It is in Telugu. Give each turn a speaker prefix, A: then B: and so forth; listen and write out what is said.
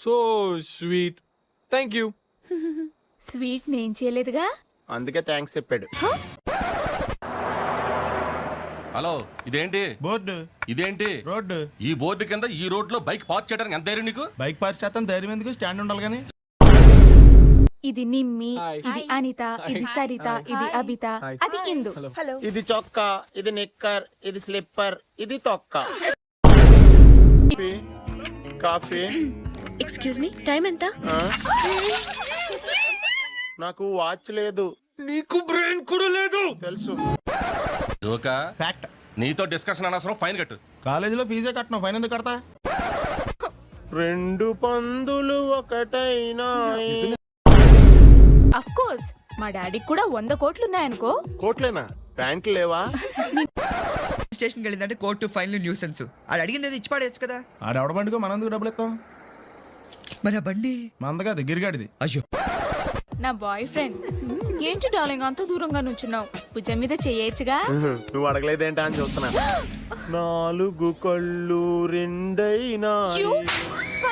A: So sweet. Thank you.
B: Sweet నేను చేయలేదుగా.
C: అందుకే థ్యాంక్స్ చెప్పాడు.
D: హలో, ఇదేంటి
E: బోర్డు,
D: ఇదేంటి
E: రోడ్డు.
D: ఈ బోర్డు కింద ఈ రోడ్ లో బైక్ పార్క్ చేయడానికి ఎంత ధైర్యం నీకు?
E: బైక్ పార్క్ చేస్తాను, ధైర్యం ఎందుకు? స్టాండ్ ఉండాలి కానీ.
B: ఇది నిమ్మి,
A: Hi.
B: ఇది అనిత, ఇది సరిత, ఇది అబిత, అది ఇందు.
C: ఇది చొక్కా, ఇది నిక్కర్, ఇది స్లిప్పర్, ఇది తొక్క. కాఫీ.
F: ఎక్స్క్యూజ్ మీ, టైం ఎంత?
C: ఆ? నాకు వాచ్ లేదు.
A: నీకు బ్రెయిన్ కూడా లేదు.
C: తెలుసు.
D: జోకా,
E: ఫ్యాక్ట్.
D: నీతో డిస్కషన్ అనవసరం, ఫైన్ కట్టు.
E: కాలేజీలో ఫీజే కట్టను, ఫైన్ ఎందుకు కడతా?
C: రెండు పందులు ఒకటైనా.
B: అఫ్ కోర్స్ మా డాడీకి కూడా 100 కోట్లు ఉన్నాయనుకో.
C: కోట్లేనా? ప్యాంట్లు లేవా?
G: స్టేషన్కి వెళ్ళిందంటే కోర్టు ఫైన్లు న్యూసెన్స్. అది అడిగింది ఇచ్చి పాడేయచ్చు కదా.
E: ఆడెవడ బండికో మనం ఎందుకు డబ్బులు ఇస్తాం?
G: మరి ఆ బండి
E: మందగా గిరిగాడిది.
G: అయ్యో,
B: నా బాయ్ ఫ్రెండ్. ఏంటి డార్లింగ్ అంత దూరంగా నుంచున్నావు? భుజం మీద చేయొచ్చుగా.
C: నువ్వు అడగలేదేంటా అని చూస్తున్నా. నాలుగు కళ్ళు రెండైనా.